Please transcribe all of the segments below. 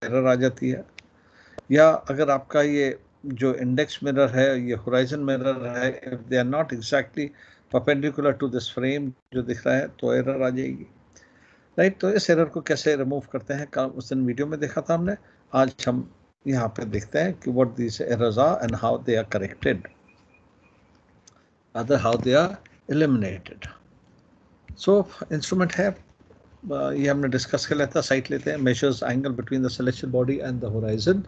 Error आ जाती है। या अगर आपका ये जो इंडेक्स मिरर है, ये होराइजन मिरर है, if they are not exactly perpendicular to this frame जो दिख रहा है, तो एरर आ जाएगी, राइट। तो इस एरर को कैसे रिमूव करते हैं, कल उस दिन वीडियो में देखा था हमने, आज हम यहाँ पे देखते हैं कि what this errors are and how they are corrected, other how they are eliminated. So instrument है, ये हमने डिस्कस कर लिया था। साइट लेते हैं, measures angle between the celestial body and the horizon,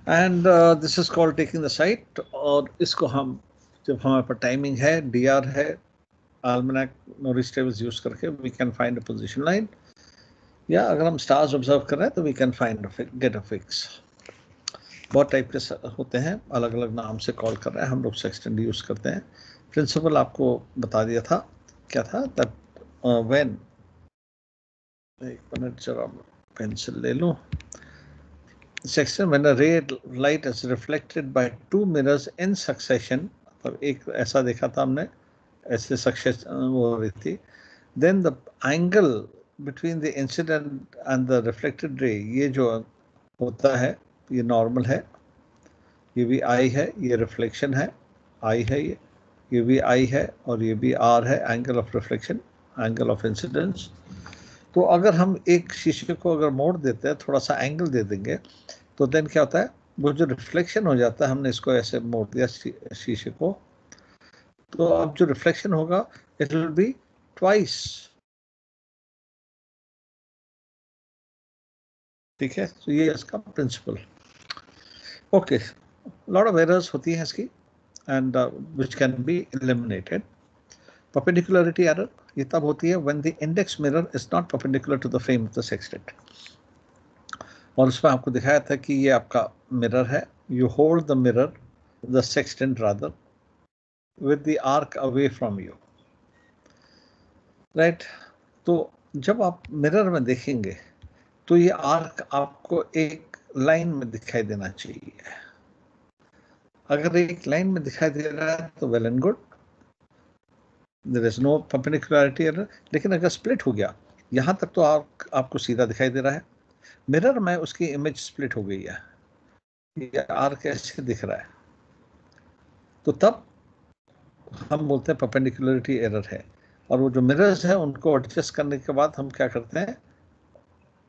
and this is called taking the sight. और इसको हम जब हमारे पास टाइमिंग है, DR है, almanac Norris tables यूज करके we can find a position line, या अगर हम स्टार्स ऑब्जर्व कर रहे हैं तो we can find get a fix. बहुत टाइप के होते हैं, अलग अलग नाम से कॉल कर रहे हैं हम लोग, सेक्सटेंट यूज करते हैं। प्रिंसिपल आपको बता दिया था, क्या था, दैट व्हेन, एक मिनट जरा पेंसिल ले लूं। सेक्शन व्हेन अ रे light is reflected by two mirrors in succession, मतलब एक ऐसा देखा था हमने, ऐसे सक्सेशन वो हो रही थी, then the angle between the incident and the reflected ray, ये जो होता है ये नॉर्मल है, ये भी I है, ये रिफ्लेक्शन है, I है, ये भी I है, और ये भी R है, angle of reflection, angle of incidence. तो अगर हम एक शीशे को अगर मोड़ देते हैं, थोड़ा सा एंगल दे देंगे, तो देन क्या होता है, वो जो रिफ्लेक्शन हो जाता है, हमने इसको ऐसे मोड़ दिया शीशे को, तो अब जो रिफ्लेक्शन होगा इट विल बी ट्वाइस, ठीक है। तो ये इसका principle. Okay, lot of errors होती हैं इसकी, and which can be eliminated. Perpendicularity error ये तब होती है when the index mirror is not perpendicular to the frame of the sextant. और उसमें आपको दिखाया था कि ये आपका मिरर है, you hold the mirror, the sextant rather, with the arc away from you, right. तो जब आप मिरर में देखेंगे तो ये आर्क आपको एक लाइन में दिखाई देना चाहिए। अगर एक लाइन में दिखाई दे रहा है तो well and good, there is no perpendicularity error. लेकिन अगर स्प्लिट हो गया, यहाँ तक तो आपको सीधा दिखाई दे रहा है, मिरर में उसकी इमेज स्प्लिट हो गई है, ये आर्क ऐसे दिख रहा है, तो तब हम बोलते हैं परपेंडिकुलरिटी एरर है। और वो जो मिरर्स है उनको एडजस्ट करने के बाद हम क्या करते हैं,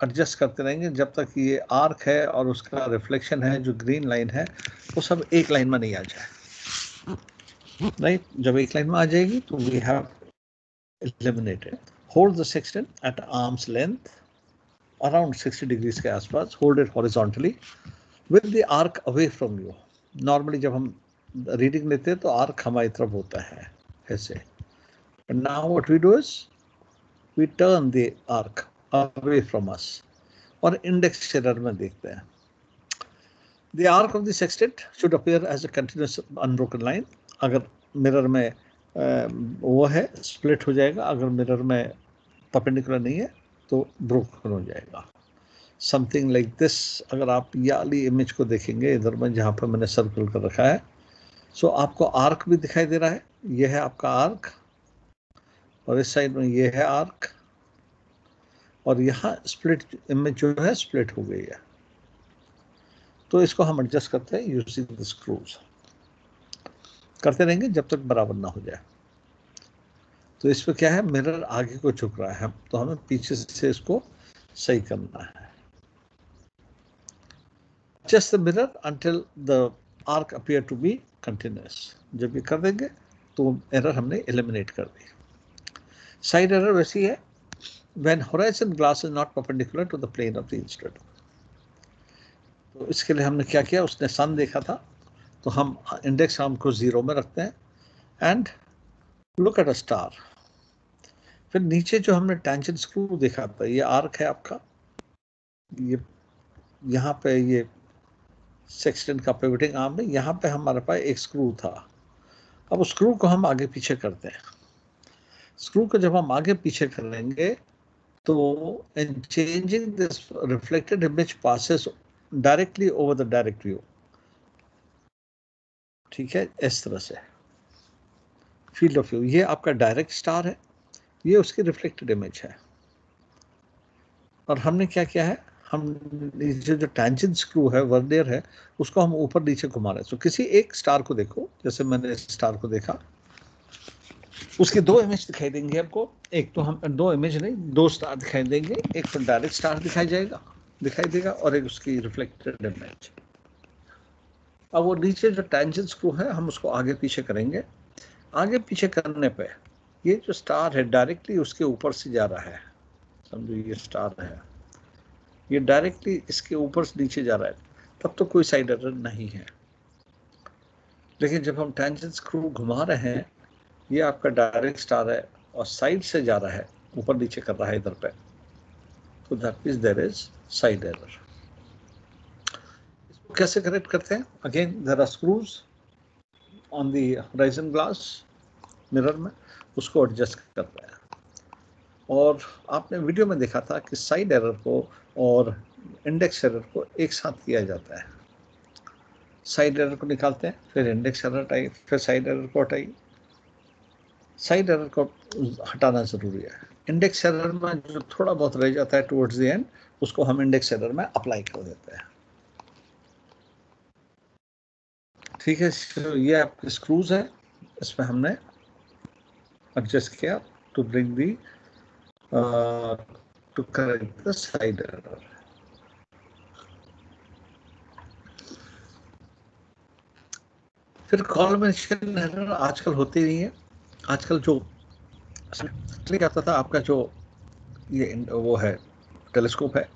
एडजस्ट करते रहेंगे जब तक ये आर्क है और उसका रिफ्लेक्शन है, जो ग्रीन लाइन है, वो सब एक लाइन में नहीं आ जाए, राइट। जब एक लाइन में आ जाएगी तो we have eliminated. Hold the sextant at arms length around 60 degrees के आसपास, hold it horizontally with the arc away from you. Normally जब हम रीडिंग लेते हैं तो आर्क हमारी तरफ होता है ऐसे, now what we do is we turn the arc away from us, और इंडेक्स एरर में देखते हैं the arc of the sextant should appear as a continuous unbroken line। अगर मिरर में वो है स्प्लिट हो जाएगा, अगर मिरर में परपेंडिकुलर नहीं है तो ब्रोकन हो जाएगा, समथिंग लाइक दिस। अगर आप ये वाली इमेज को देखेंगे इधर में जहाँ पर मैंने सर्कल कर रखा है, सो आपको आर्क भी दिखाई दे रहा है, ये है आपका आर्क, और इस साइड में ये है आर्क, और यहाँ स्प्लिट इमेज जो है स्प्लिट हो गई है। तो इसको हम एडजस्ट करते हैं यूजिंग द स्क्रूज, करते रहेंगे जब तक बराबर ना हो जाए। तो इस पर क्या है, मिरर आगे को झुक रहा है, तो हमें पीछे से इसको सही करना है। Just the mirror until the arc appear to be continuous. जब ये कर देंगे तो एरर हमने एलिमिनेट कर दी। साइड एरर वैसी है when horizon glass is not perpendicular to the plane of the instrument. तो इसके लिए हमने क्या किया, उसने सन देखा था तो हम इंडेक्स आर्म को 0 में रखते हैं and look at a star. फिर नीचे जो हमने टेंजेंट स्क्रू देखा था, ये आर्क है आपका, ये यहाँ पे ये सेक्सटेंट का पिवटिंग आर्म है, यहाँ पे हमारे पास एक स्क्रू था। अब उस स्क्रू को हम आगे पीछे करते हैं। स्क्रू को जब हम आगे पीछे करेंगे तो इन changing this reflected image passes directly over the direct view, ठीक है, इस तरह से फील्ड ऑफ व्यू। ये आपका डायरेक्ट स्टार है, ये उसकी रिफ्लेक्टेड इमेज है। और हमने क्या किया है, हम नीचे जो टेंजेंट स्क्रू है, वर्नियर है, उसको हम ऊपर नीचे घुमा रहे हैं। तो किसी एक स्टार को देखो, जैसे मैंने इस स्टार को देखा, उसके दो इमेज दिखाई देंगे आपको। एक तो हम दो इमेज नहीं, दो स्टार दिखाई देंगे। एक तो डायरेक्ट स्टार दिखाई देगा और एक उसकी रिफ्लेक्टेड इमेज। अब वो नीचे जो टेंजेंट स्क्रू है हम उसको आगे पीछे करेंगे। आगे पीछे करने पे ये जो स्टार है डायरेक्टली उसके ऊपर से जा रहा है। समझो ये स्टार है, ये डायरेक्टली इसके ऊपर से नीचे जा रहा है, तब तो कोई साइड एरर नहीं है। लेकिन जब हम टेंजेंट स्क्रू घुमा रहे हैं, ये आपका डायरेक्ट स्टार है और साइड से जा रहा है, ऊपर नीचे कर रहा है इधर पे, तो that means there is side error. इसको कैसे करेक्ट करते हैं? Again there are screws on the horizon glass mirror में, उसको एडजस्ट करते हैं। और आपने वीडियो में देखा था कि साइड एरर को और इंडेक्स एरर को एक साथ किया जाता है। साइड एरर को निकालते हैं, फिर इंडेक्स एरर हटाइए, फिर साइड एरर को हटाइए। साइड एरर को हटाना जरूरी है। इंडेक्स एरर में जो थोड़ा बहुत रह जाता है टुवर्ड्स द एंड, उसको हम इंडेक्स एरर में अप्लाई कर देते हैं। ठीक है, ये आपके स्क्रूज है, इसमें हमने एडजस्ट किया to bring the to correct the side error. फिर कॉलमेशन एरर आजकल होती नहीं है। आजकल जो क्लिक आता था आपका, जो ये वो है टेलीस्कोप है,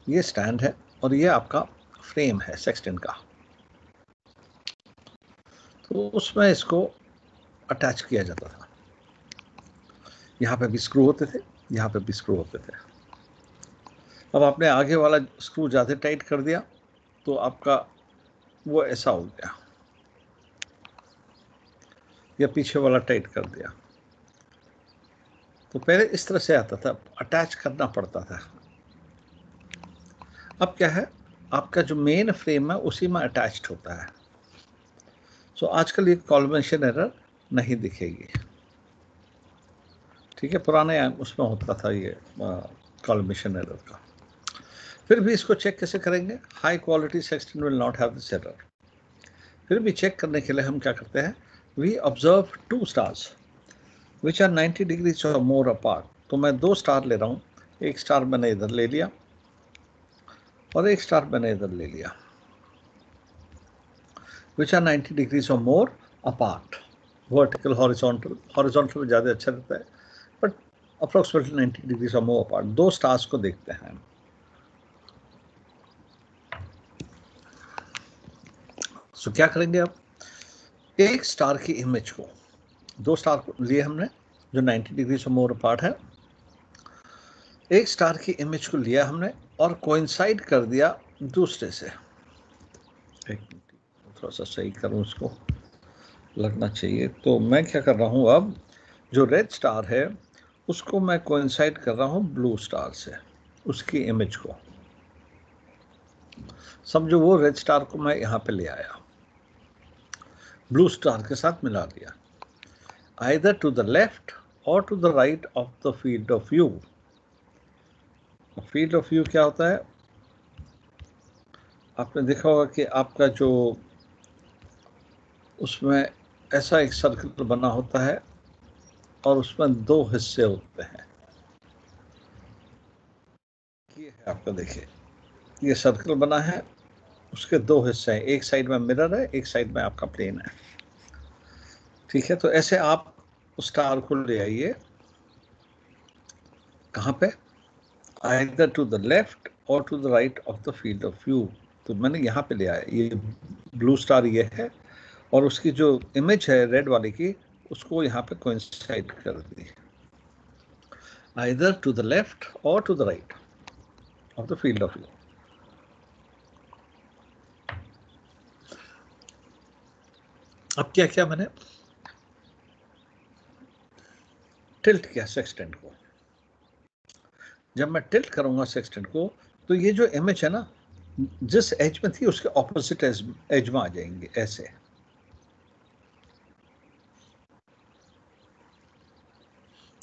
ये स्टैंड है और ये आपका फ्रेम है सेक्सटेंट का। तो उसमें इसको अटैच किया जाता था। यहाँ पे भी स्क्रू होते थे, यहाँ पे भी स्क्रू होते थे। अब आपने आगे वाला स्क्रू ज़्यादा टाइट कर दिया तो आपका वो ऐसा हो गया, या पीछे वाला टाइट कर दिया। तो पहले इस तरह से आता था, अटैच करना पड़ता था। अब क्या है, आपका जो मेन फ्रेम है उसी में अटैच्ड होता है। सो आजकल ये कॉलमेशन एरर नहीं दिखेगी। ठीक है, पुराने उसमें होता था ये कॉलमेशन एरर का। फिर भी इसको चेक कैसे करेंगे? High quality sextant will not have this error. फिर भी चेक करने के लिए हम क्या करते हैं, we observe two stars which are 90 degrees और मोर अपार्ट। तो मैं दो स्टार ले रहा हूँ, एक स्टार मैंने इधर ले लिया और एक स्टार मैंने इधर ले लिया, विच आर 90 डिग्रीज और more apart. Vertical horizontal, horizontal में ज़्यादा अच्छा रहता है, बट अप्रोक्सीमेटली 90 डिग्रीज और मोर अपार्ट। दो स्टार्स को देखते हैं। सो क्या करेंगे अब, एक स्टार की इमेज को, दो स्टार को लिए हमने जो 90 डिग्री से मोर अपार्ट है, एक स्टार की इमेज को लिया हमने और कोइंसाइड कर दिया दूसरे से। एक मिनट थोड़ा सा सही करूं, इसको लगना चाहिए। तो मैं क्या कर रहा हूं, अब जो रेड स्टार है उसको मैं कोइंसाइड कर रहा हूं ब्लू स्टार से, उसकी इमेज को। समझो वो रेड स्टार को मैं यहाँ पे ले आया, ब्लू स्टार के साथ मिला दिया, either to the left or to the right of the field of view। Field of view क्या होता है, आपने देखा होगा कि आपका जो उसमें ऐसा एक सर्कल बना होता है और उसमें दो हिस्से होते हैं। ये है आपका, देखिए ये सर्कल बना है, उसके दो हिस्से हैं, एक साइड में मिरर है, एक साइड में आपका प्लेन है। ठीक है, तो ऐसे आप उस स्टार को ले आइए, कहाँ पे, either to the left or to the right of the field of view। तो मैंने यहाँ पे ले आया, ये ब्लू स्टार ये है और उसकी जो इमेज है रेड वाली की, उसको यहाँ पे कोइंसाइड कर दी, either to the left or to the right of the field of view। अब क्या किया मैंने, टिल्ट किया सेक्सटेंट को। जब मैं टिल्ट करूंगा सेक्सटेंट को, तो ये जो इमेज है ना, जिस एज में थी उसके ऑपोजिट एज में आ जाएंगे, ऐसे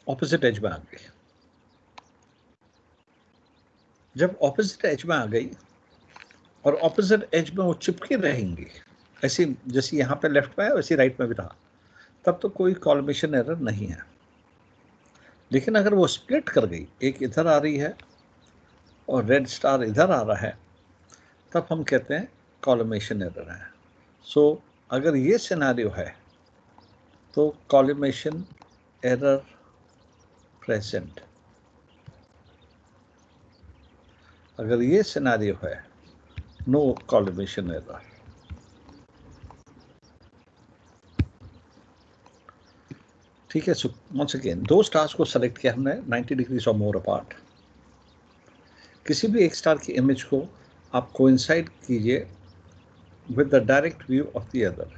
ऑपोजिट एज में आ गई। जब ऑपोजिट एज में आ गई और ऑपोजिट एज में वो चिपके रहेंगी, ऐसी जैसे यहाँ पे लेफ्ट में है वैसे राइट में भी रहा, तब तो कोई कॉलमेशन एरर नहीं है। लेकिन अगर वो स्प्लिट कर गई, एक इधर आ रही है और रेड स्टार इधर आ रहा है, तब हम कहते हैं कॉलमेशन एरर है। सो अगर ये सिनेरियो है तो कॉलमेशन एरर प्रेजेंट। अगर ये सिनेरियो है, नो कॉलमेशन एरर। ठीक है। सो वंस अगेन दो स्टार्स को सेलेक्ट किया हमने 90 डिग्रीज और मोर अपार्ट। किसी भी एक स्टार की इमेज को आप कोइंसाइड कीजिए with the direct view of the other,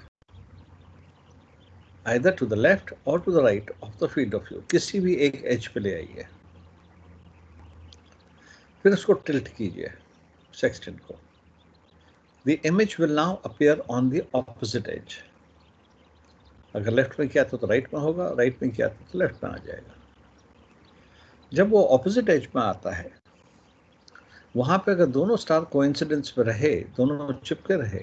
either to the left और to the right of the field of view. किसी भी एक एज पे ले आइए, फिर उसको टिल्ट कीजिए सेक्सटेंट को। The image will now appear on the opposite edge. अगर लेफ्ट में किया तो राइट में होगा, राइट में किया तो लेफ्ट में आ जाएगा। जब वो ऑपोजिट एज में आता है, वहां पे अगर दोनों स्टार कोइंसिडेंस पे रहे, दोनों चिपके रहे,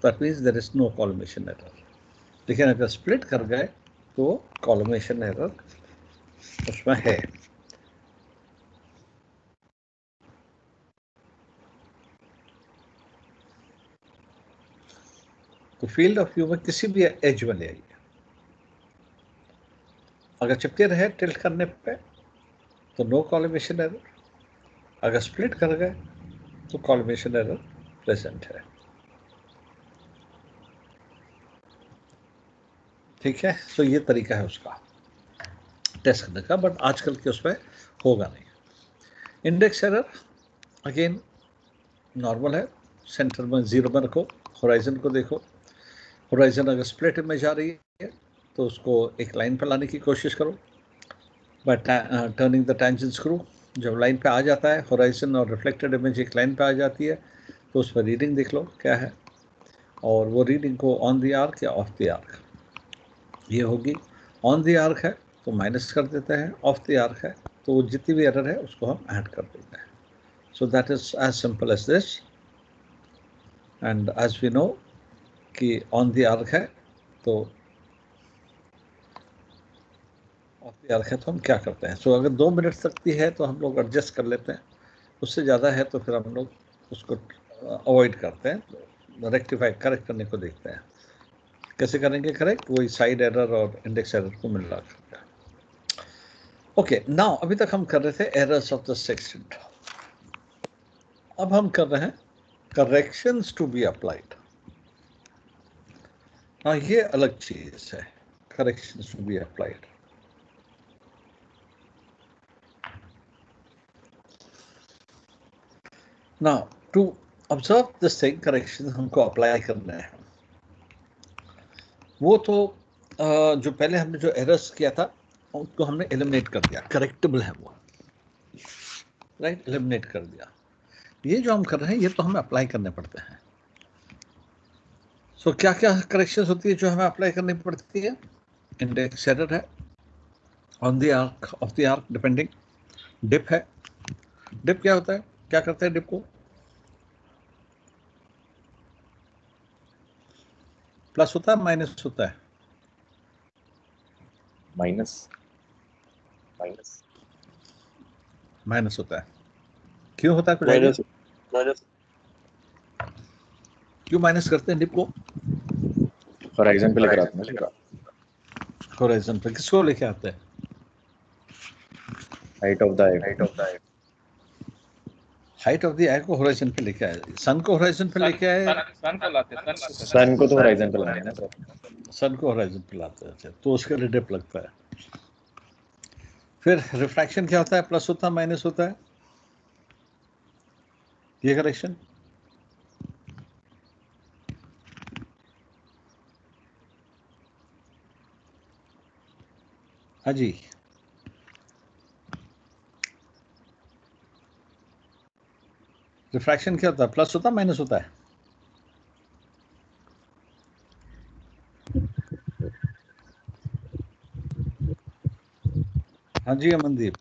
that means there is no collimation error. लेकिन अगर स्प्लिट कर गए तो कॉलमेशन एरर उसमें है। तो फील्ड ऑफ व्यू में किसी भी एज में ले आइए, अगर चिपके रहे टिल्ट करने पे तो नो कॉलमेशन एरर, अगर स्प्लिट कर गए तो कॉलमेशन एरर प्रेजेंट है। ठीक है। तो ये तरीका है उसका टेस्ट करने का, बट आजकल के उसमें होगा नहीं। इंडेक्स एरर अगेन नॉर्मल है, सेंटर में 0 में रखो, होराइजन को देखो। होराइजन अगर स्प्लिट में जा रही है तो उसको एक लाइन पर लाने की कोशिश करो bye turning the tangent screw. जब लाइन पे आ जाता है, होराइजन और रिफ्लेक्टेड इमेज एक लाइन पे आ जाती है, तो उस पर रीडिंग देख लो क्या है, और वो रीडिंग को ऑन द आर्क या ऑफ द आर्क ये होगी। ऑन द आर्क है तो माइनस कर देते हैं, ऑफ द आर्क है तो जितनी भी एरर है उसको हम ऐड कर देते हैं। So that is as simple as this. And as we know कि ऑन द आर्क है तो ऑफ द आर्क है तो हम क्या करते हैं। सो अगर 2 मिनट तक की है तो हम लोग एडजस्ट कर लेते हैं, उससे ज़्यादा है तो फिर हम लोग उसको अवॉइड करते हैं, रेक्टिफाई करेक्ट करने को देखते हैं। कैसे करेंगे करेक्ट? वही साइड एरर और इंडेक्स एरर को मिला करते हैं। ओके, नाउ अभी तक हम कर रहे थे एरर्स ऑफ द सेक्सटेंट। अब हम कर रहे हैं करेक्शंस टू बी अप्लाइड। हाँ, ये अलग चीज है, corrections to be applied. Now to observe this thing, correction हमको अप्लाई करना है। वो तो जो पहले हमने जो एरर्स किया था उसको हमने एलिमिनेट कर दिया, करेक्टेबल है वो, राइट, एलिमिनेट कर दिया। ये जो हम कर रहे हैं ये तो हमें अप्लाई करने पड़ते हैं। सो क्या क्या करेक्शंस होती है जो हमें अप्लाई करनी पड़ती है? इंडेक्स एरर है, on the arc, off the arc depending, dip है। डिप क्या होता है, क्या करते हैं डिप को? प्लस होता है माइनस होता है? माइनस माइनस माइनस होता है। क्यों होता है कुछ आइडिया? क्यों माइनस करते हैं डिप को? होराइजन पे लेकर आते हैं, होराइजन पे किसको लेके आते हैं? Height of the eye. Height of the eye को होराइजन पे लेके आए, सन को होराइजन पे लेके आए, सन को लाते हैं, सन को तो होराइजन पे लाते हैं ना सर। सन को होराइजन पे लाते हैं, तो उसके लिए डिप लगता है। फिर रिफ्रैक्शन क्या होता है, प्लस होता है माइनस होता है? ये करेक्शन हाँ जी, रिफ्रैक्शन क्या होता है, प्लस होता है माइनस होता है? हाँ जी Amandeep,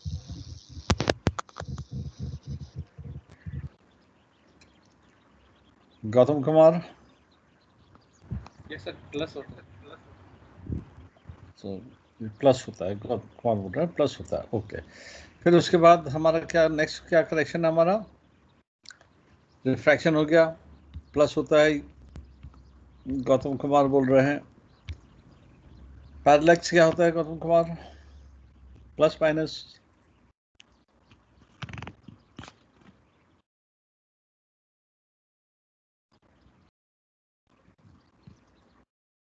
Gautam Kumar, yes sir, plus होता है। तो प्लस होता है, गौतम कुमार बोल रहे हैं प्लस होता है, ओके। फिर उसके बाद हमारा क्या नेक्स्ट क्या करेक्शन है हमारा? रिफ्रैक्शन हो गया, प्लस होता है, गौतम कुमार बोल रहे हैं। पैरेलैक्स क्या होता है गौतम कुमार? Plus minus?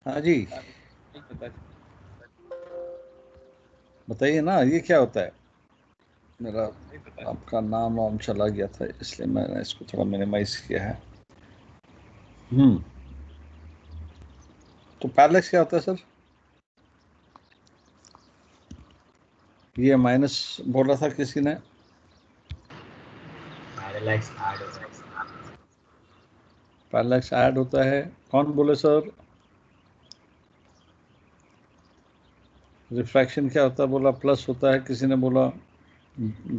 हाँ जी, नहीं पता है। बताइए ना, ये क्या होता है? मेरा नहीं पता है। आपका नाम वाम चला गया था, इसलिए मैंने इसको थोड़ा मिनिमाइज किया है। तो पैरेलैक्स क्या होता है सर? ये माइनस बोल रहा था किसी ने। पैरेलैक्स ऐड होता है। पैरेलैक्स ऐड होता है, कौन बोले सर? रिफ्रैक्शन क्या होता है बोला, प्लस होता है, किसी ने बोला,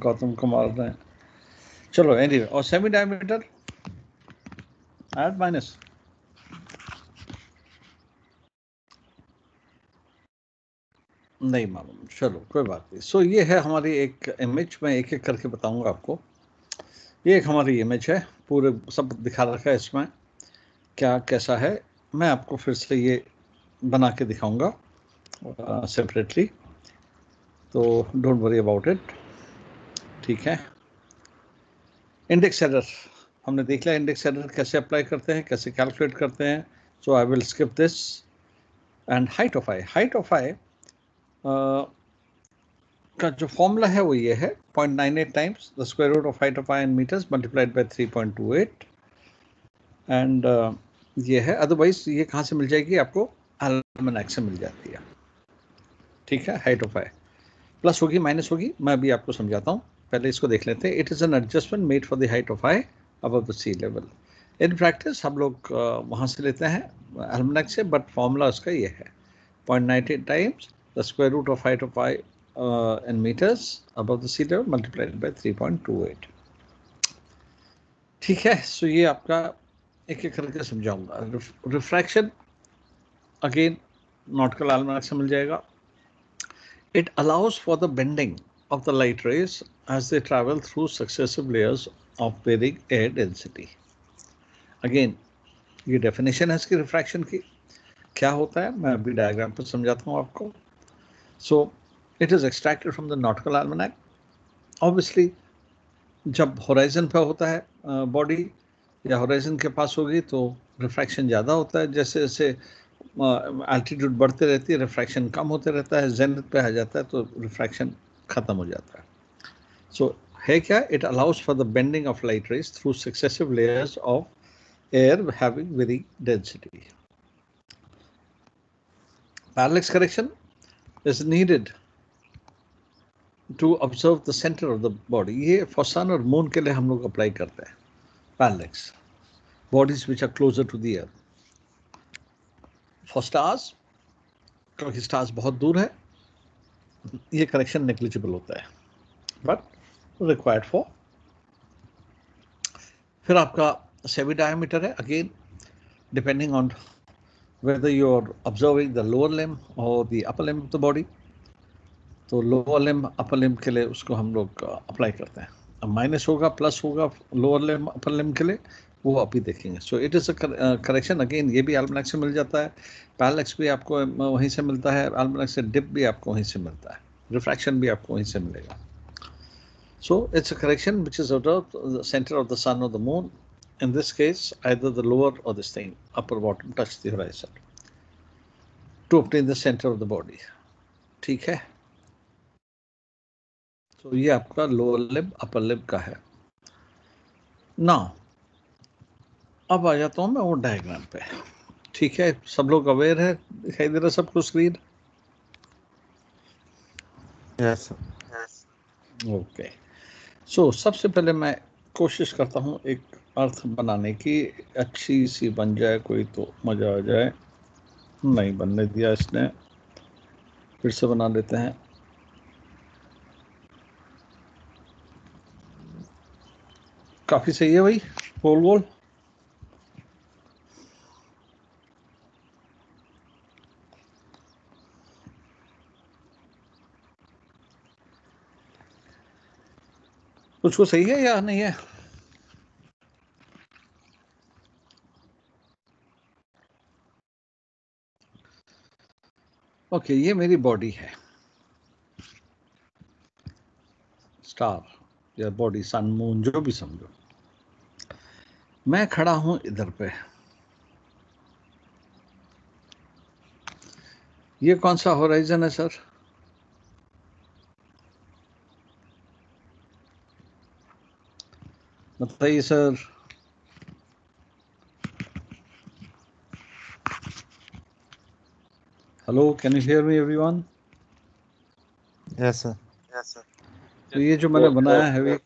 गौतम कुमार ने। चलो एनीवे, और सेमी डायमीटर ऐड माइनस? नहीं मालूम, चलो कोई बात नहीं। सो ये है हमारी एक इमेज, मैं एक एक करके बताऊंगा आपको। ये एक हमारी इमेज है, पूरे सब दिखा रखा है इसमें क्या कैसा है। मैं आपको फिर से ये बना के दिखाऊंगा सेपरेटली, तो डोंट वरी अबाउट इट, ठीक है। इंडेक्स एरर हमने देख लिया, इंडेक्स एरर कैसे अप्लाई करते हैं, कैसे कैलकुलेट करते हैं। So I will skip this. And height of eye, height of eye का जो फॉर्मूला है वो ये है 0.98 times the square root of height of eye in metres multiplied by 3.28। And ये है, अदरवाइज ये कहाँ से मिल जाएगी आपको? एल्मनाक से मिल जाती है, ठीक है। हाइट ऑफ आई प्लस होगी माइनस होगी, मैं अभी आपको समझाता हूँ, पहले इसको देख लेते हैं। It is an adjustment made for the height of eye above the sea level. In practice हम लोग वहाँ से लेते हैं एल्मनाक से, बट फॉर्मूला उसका ये है 0.98 times the square root of height of eye in meters above the sea level multiplied by 3.28, ठीक है। सो ये आपका एक एक करके समझाऊंगा। रिफ्रैक्शन अगेन नॉटिकल एल्मनाक से मिल जाएगा। It allows for the bending of the light rays as they travel through successive layers of varying air density. Again, ये definition है इसकी रिफ्रैक्शन की, क्या होता है मैं अभी डायग्राम पर समझाता हूँ आपको। So it is extracted from the nautical almanac. Obviously जब होराइजन पे होता है बॉडी या होराइजन के पास होगी तो रिफ्रैक्शन ज़्यादा होता है, जैसे जैसे एल्टीट्यूड बढ़ते रहती है रिफ्रैक्शन कम होते रहता है, जेनिथ पे आ जाता है तो रिफ्रैक्शन ख़त्म हो जाता है। सो है क्या? It allows for the bending of light rays through successive layers of air having very density. Parallax correction is needed to observe the centre of the body. ये फॉर सन और moon के लिए हम लोग apply करते हैं parallax, bodies which are closer to the earth. For stars, क्योंकि stars बहुत दूर है, ये करेक्शन नेग्लिजिबल होता है, बट रिक्वायर्ड फॉर। फिर आपका सेमी डायमीटर है, again depending on whether you are observing the lower limb or the upper limb of the body. तो लोअर लिम्ब अपर लिम्ब के लिए उसको हम लोग अप्लाई करते हैं। अब माइनस होगा प्लस होगा लोअर लिम्ब अपर लिम्ब के लिए, वो अभी देखेंगे। So it is a correction, again ये भी एल्मनाक से मिल जाता है, पैरेलैक्स भी आपको वहीं से मिलता है, एल्मनाक से डिप भी आपको वहीं से मिलता है, रिफ्रैक्शन भी आपको वहीं से मिलेगा। So it's a correction which is out of the centre of the sun और the moon. In this case either the lower or this thing upper bottom touch the horizon to obtain the center of the body, ठीक है। तो ये आपका lower limb upper limb का है ना। अब आ जाता हूँ मैं वो डायग्राम पे, ठीक है। सब लोग अवेयर है, दिखाई दे रहा सबको स्क्रीन? Yes okay. सो सबसे पहले मैं कोशिश करता हूँ एक अर्थ बनाने की, अच्छी सी बन जाए कोई तो मज़ा आ जाए। नहीं बनने दिया इसने, फिर से बना लेते हैं। काफ़ी सही है भाई, गोल गोल। कुछ सही है या नहीं है? ओके, ये मेरी बॉडी है, स्टार या बॉडी, सन, मून, जो भी समझो। मैं खड़ा हूं इधर पे। ये कौन सा होराइजन है सर? बताइए sir. Hello, can you hear me everyone? Yes sir. तो ये जो मैंने बनाया है ये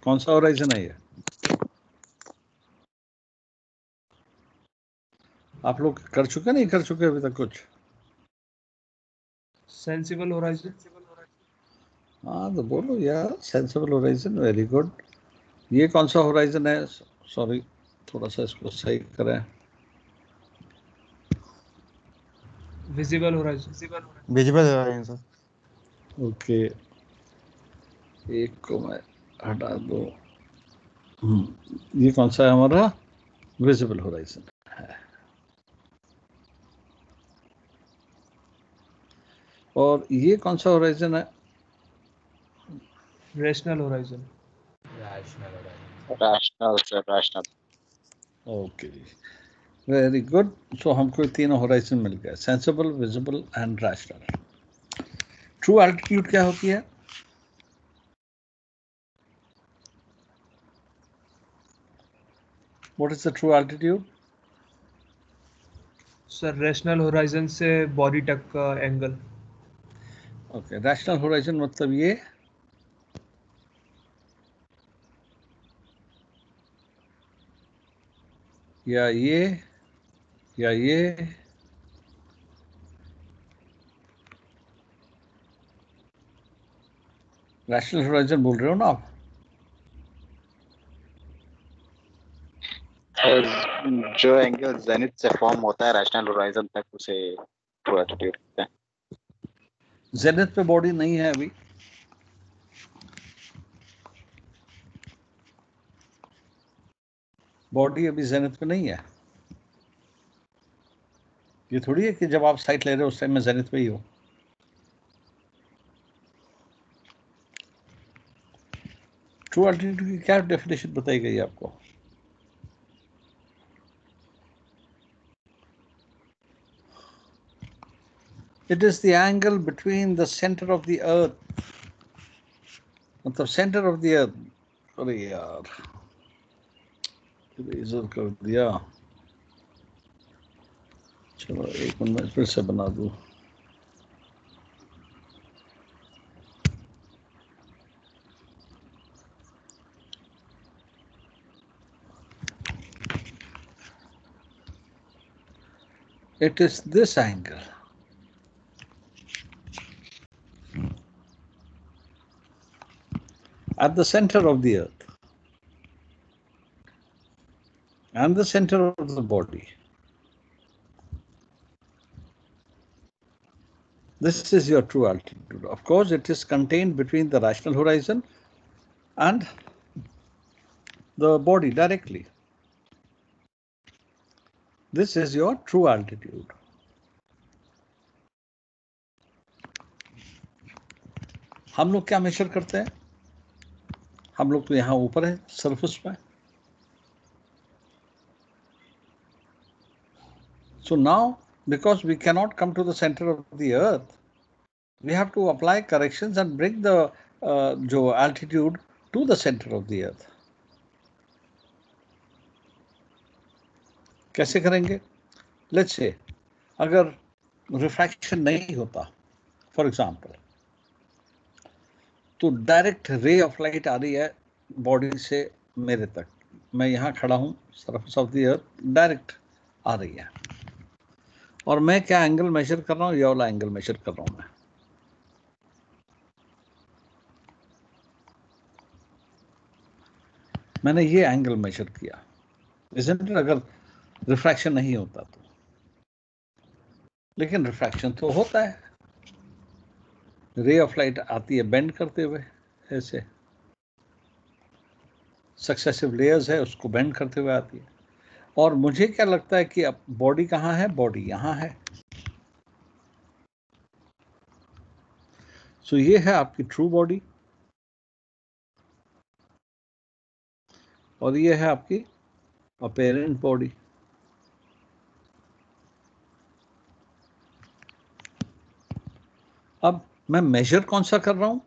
कौन सा होराइजन है? ये आप लोग कर चुके नहीं कर चुके अभी तक कुछ? Sensible horizon. हाँ तो बोलो यार, सेंसिबल होराइजन, वेरी गुड। ये कौन सा होराइजन है? सॉरी, थोड़ा सा इसको सही करें। Visible horizon. Visible horizon sir. Okay, एक को मैं हटा दो। ये कौन सा है हमारा? विजिबल होराइजन है। और ये कौन सा होराइजन है? Rational horizon. Rational sir, rational. Okay, very good. So हमको तीनों होराइजन मिल गया, sensible, visible and rational. True altitude क्या होती है? What is the true altitude? Sir rational horizon से बॉडी तक का एंगल। ओके, रैशनल होराइजन मतलब ये, या ये, या ये, रैशनल होराइजन बोल रहे हो ना आप? जो एंगल जेनिथ से फॉर्म होता है रैशनल होराइजन तक, उसे ट्रू एल्टीट्यूड कहते हैं। जेनिथ पे बॉडी नहीं है अभी। बॉडी अभी जेनिथ पे नहीं है। ये थोड़ी है कि जब आप साइट ले रहे हो उस टाइम में जेनिथ पे ही हो। ट्रू एल्टीट्यूड की क्या डेफिनेशन बताई गई आपको? It is the angle between the center of the earth, मतलब सेंटर ऑफ द अर्थ। अरे यार, इरेजर कर दिया। चलो एक मिनट में फिर से बना दूं। It is this angle. At the center of the earth and the center of the body. This is your true altitude. Of course, it is contained between the rational horizon and the body directly. This is your true altitude. हम लोग क्या major करते हैं? हम लोग तो यहाँ ऊपर है सरफेस पे। So now, because we cannot come to the center of the earth, we have to apply corrections and bring the जो altitude to the center of the earth. कैसे करेंगे? Let's say अगर रिफ्रैक्शन नहीं होता, for example, तो direct ray of light आ रही है body से मेरे तक। मैं यहाँ खड़ा हूँ, surface of the earth direct आ रही है, और मैं क्या एंगल मेजर कर रहा हूँ? ये वाला एंगल मेजर कर रहा हूँ मैं। मैंने ये एंगल मेजर किया, इसलिए अगर रिफ्रैक्शन नहीं होता तो। लेकिन रिफ्रैक्शन तो होता है, रे ऑफ लाइट आती है बेंड करते हुए ऐसे। सक्सेसिव लेयर्स है उसको बेंड करते हुए आती है। और मुझे क्या लगता है कि अब बॉडी कहाँ है, बॉडी यहाँ है। सो ये है आपकी ट्रू बॉडी और ये है आपकी अपेरेंट बॉडी। अब मैं मेजर कौन सा कर रहा हूं?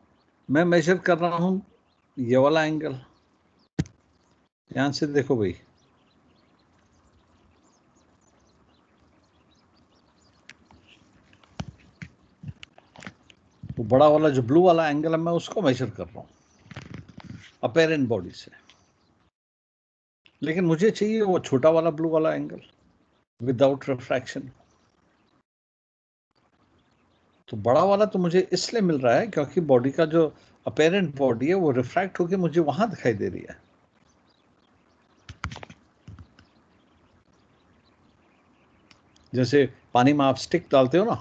मैं मेजर कर रहा हूं ये वाला एंगल। ध्यान से देखो भाई, वो बड़ा वाला जो ब्लू वाला एंगल है मैं उसको मेजर कर रहा हूं अपेरेंट बॉडी से, लेकिन मुझे चाहिए वो छोटा वाला ब्लू वाला एंगल विदाउट रिफ्रैक्शन। तो बड़ा वाला तो मुझे इसलिए मिल रहा है क्योंकि बॉडी का जो अपेरेंट बॉडी है वो रिफ्रैक्ट होकर मुझे वहां दिखाई दे रही है। जैसे पानी में आप स्टिक डालते हो ना,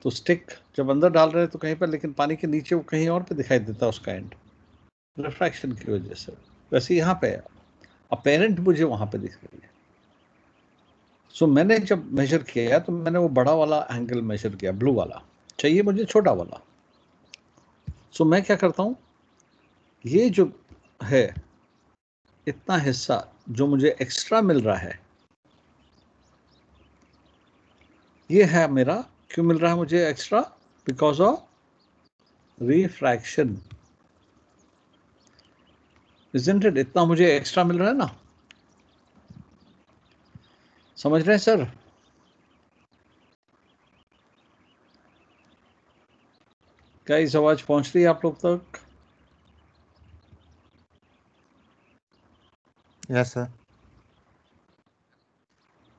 तो स्टिक जब अंदर डाल रहे हैं तो कहीं पर, लेकिन पानी के नीचे वो कहीं और पे दिखाई देता है उसका एंड, रिफ्रैक्शन की वजह से। वैसे यहाँ पे अपेरेंट मुझे वहां पे दिख रही है। सो मैंने जब मेजर किया तो मैंने वो बड़ा वाला एंगल मेजर किया, ब्लू वाला। चाहिए मुझे छोटा वाला। सो मैं क्या करता हूं, ये जो है इतना हिस्सा जो मुझे एक्स्ट्रा मिल रहा है, ये है मेरा, क्यों मिल रहा है मुझे extra? Because of refraction. Isn't it? इतना मुझे एक्स्ट्रा मिल रहा है ना, समझ रहे हैं सर? क्या इस आवाज पहुंच रही है आप लोग तक? Yes sir.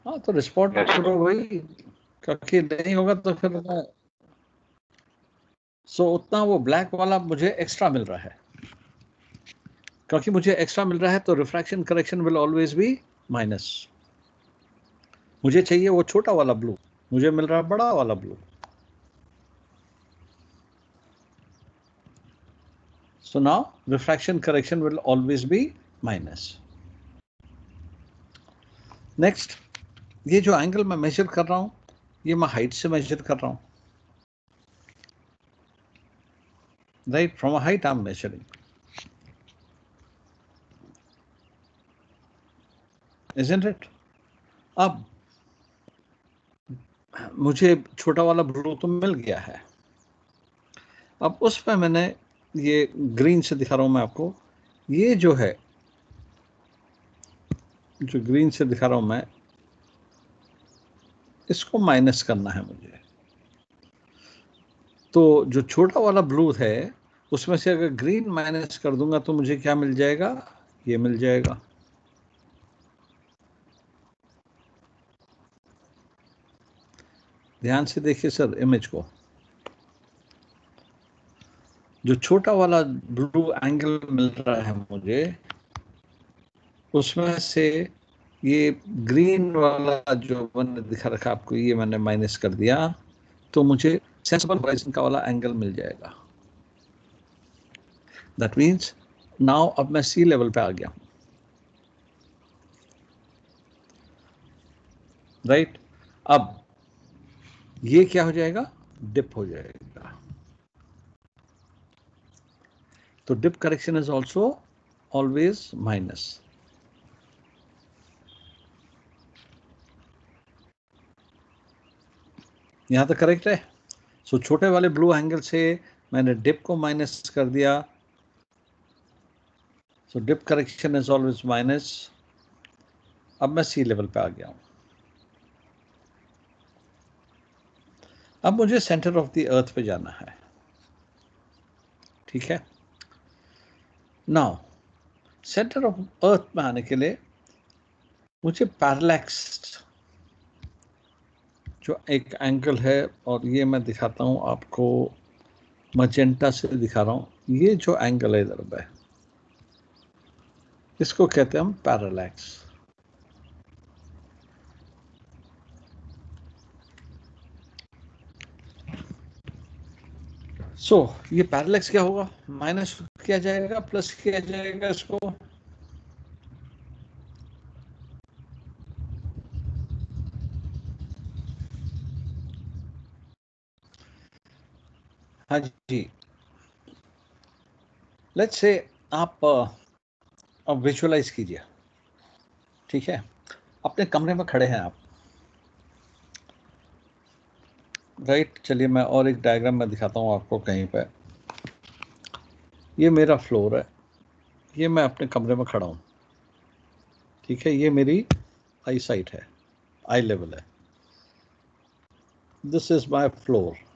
हाँ तो रिस्पॉन्ड करो भाई, क्योंकि नहीं होगा तो फिर सो उतना वो ब्लैक वाला मुझे एक्स्ट्रा मिल रहा है। क्योंकि मुझे एक्स्ट्रा मिल रहा है तो refraction correction will always be minus. मुझे चाहिए वो छोटा वाला ब्लू, मुझे मिल रहा है बड़ा वाला blue. So now refraction correction will always be minus. Next, ये जो एंगल मैं मेजर कर रहा हूं ये मैं हाइट से मेजर कर रहा हूं, right? From a height I am measuring, isn't it? अब मुझे छोटा वाला ब्लू तो मिल गया है। अब उस पर मैंने ये ग्रीन से दिखा रहा हूं मैं आपको, ये जो है जो ग्रीन से दिखा रहा हूं मैं, इसको माइनस करना है मुझे। तो जो छोटा वाला ब्लू है उसमें से अगर ग्रीन माइनस कर दूंगा तो मुझे क्या मिल जाएगा? ये मिल जाएगा। ध्यान से देखिए सर इमेज को, जो छोटा वाला ब्लू एंगल मिल रहा है मुझे उसमें से ये ग्रीन वाला जो मैंने दिखा रखा आपको ये मैंने माइनस कर दिया, तो मुझे सेंसिबल होराइजन का वाला एंगल मिल जाएगा। दैट मीन्स नाउ अब मैं सी लेवल पे आ गया हूं, राइट? अब ये क्या हो जाएगा? डिप हो जाएगा। तो dip correction is also always minus. यहां तक करेक्ट है? सो छोटे वाले ब्लू एंगल से मैंने डिप को माइनस कर दिया, so dip correction is always minus. अब मैं सी लेवल पे आ गया हूं। अब मुझे सेंटर ऑफ द अर्थ पे जाना है, ठीक है? नाउ सेंटर ऑफ अर्थ में आने के लिए मुझे पैरेलैक्स जो एक एंगल है, और ये मैं दिखाता हूं आपको, मजेंटा से दिखा रहा हूं, ये जो एंगल है इधर पे इसको कहते हैं हम पैरेलैक्स। सो ये पैरेलैक्स क्या होगा? माइनस किया जाएगा, प्लस किया जाएगा इसको। हाँ जी, लेट्स से आप अब विजुअलाइज कीजिए, ठीक है। अपने कमरे में खड़े हैं आप, राइट। चलिए मैं और एक डायग्राम में दिखाता हूँ आपको कहीं पे। ये मेरा फ्लोर है, ये मैं अपने कमरे में खड़ा हूँ, ठीक है। ये मेरी आई साइट है, आई लेवल है। दिस इज माय फ्लोर,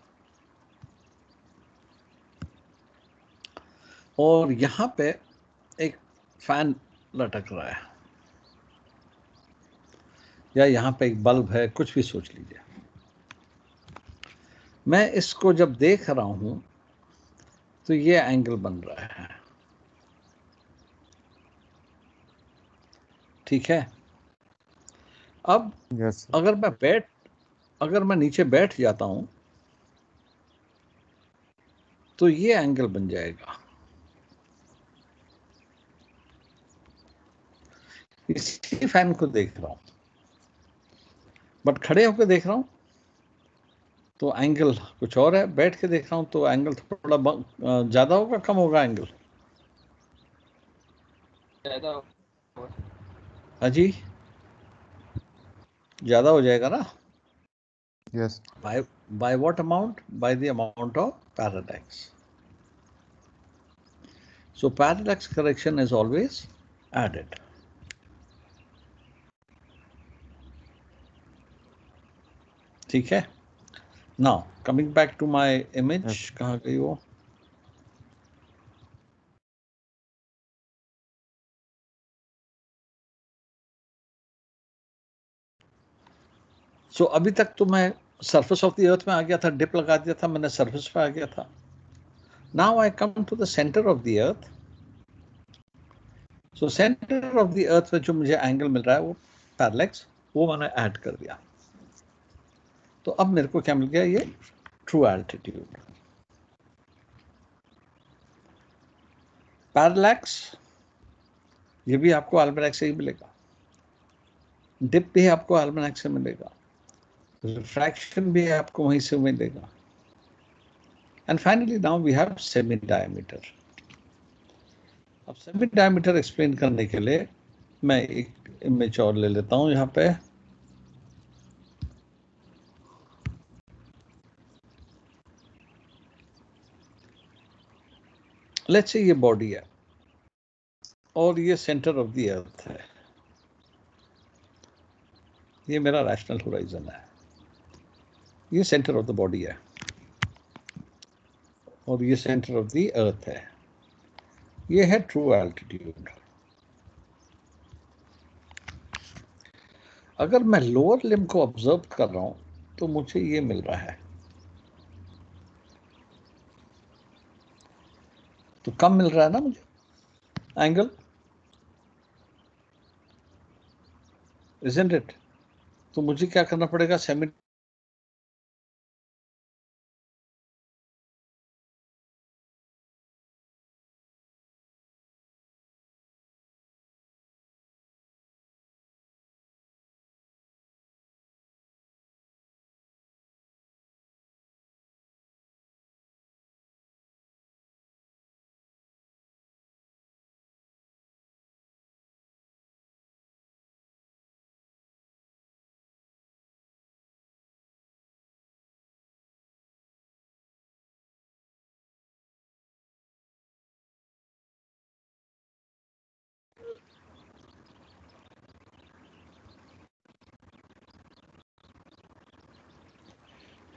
और यहाँ पे एक फैन लटक रहा है, या यहाँ पे एक बल्ब है, कुछ भी सोच लीजिए। मैं इसको जब देख रहा हूं तो ये एंगल बन रहा है, ठीक है। अब यस अगर मैं नीचे बैठ जाता हूं तो ये एंगल बन जाएगा। इसी फैन को देख रहा हूं, बट खड़े होकर देख रहा हूं तो एंगल कुछ और है, बैठ के देख रहा हूं तो एंगल थोड़ा ज्यादा होगा, कम होगा एंगल? ज्यादा। हाँ जी, ज्यादा हो जाएगा ना। Yes by what amount? By the amount of parallax. So parallax correction is always added. ठीक है। Now coming back to my image, कहाँ गई वो? So अभी तक तो मैं surface of the earth में आ गया था, dip लगा दिया था मैंने, surface पे आ गया था। Now I come to the center of the earth. So center of the earth में जो मुझे एंगल मिल रहा है वो पैरेलैक्स, वो मैंने ऐड कर दिया। तो अब मेरे को क्या मिल गया? ये ट्रू एल्टीट्यूड। पैरेलैक्स ये भी आपको अल्मैनाक से ही मिलेगा, डिप भी आपको अल्मैनाक से मिलेगा, रिफ्रैक्शन भी आपको वहीं से मिलेगा, and finally now we have semi diameter. अब सेमी डायमीटर एक्सप्लेन करने के लिए मैं एक इमेज और ले लेता हूं यहाँ पे। लेट्स से ये बॉडी है और ये सेंटर ऑफ द अर्थ है, ये मेरा रैशनल होराइजन है, ये सेंटर ऑफ द बॉडी है और ये सेंटर ऑफ द अर्थ है, ये है ट्रू एल्टीट्यूड। अगर मैं लोअर लिम्ब को ऑब्जर्व कर रहा हूं तो मुझे ये मिल रहा है, तो कम मिल रहा है ना मुझे एंगल, isn't it? तो मुझे क्या करना पड़ेगा? Semi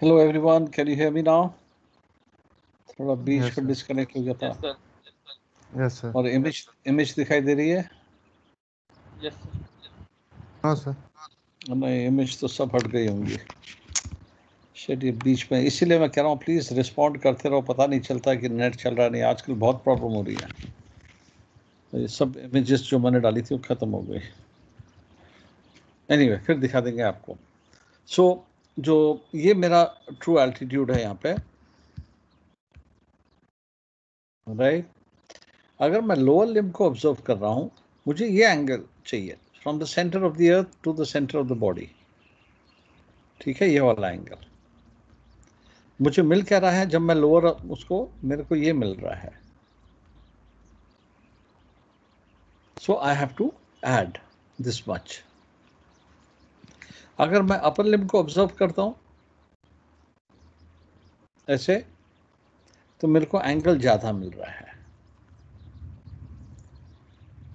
hello everyone, can you hear me now? थोड़ा बीच में डिस्कनेक्ट हो गया था। Yes sir. और इमेज दिखाई दे रही है? Yes sir. हाँ सर। नहीं, इमेज तो सब हट गई होंगी। शायद ये बीच में, इसीलिए मैं कह रहा हूँ प्लीज रिस्पॉन्ड करते रहो, पता नहीं चलता कि नेट चल रहा नहीं, आजकल बहुत प्रॉब्लम हो रही है। तो ये सब इमेजेस जो मैंने डाली थी वो खत्म हो गई। एनीवे, फिर दिखा देंगे आपको। सो जो ये मेरा ट्रू एल्टीट्यूड है यहाँ पे, राइट। अगर मैं लोअर लिम्ब को ऑब्जर्व कर रहा हूं, मुझे ये एंगल चाहिए from the centre of the earth to the centre of the body. ठीक है, ये वाला एंगल मुझे मिल क्या रहा है? जब मैं लोअर उसको, मेरे को ये मिल रहा है। So I have to add this much. अगर मैं अपर लिम्ब को ऑब्जर्व करता हूं ऐसे, तो मेरे को एंगल ज्यादा मिल रहा है।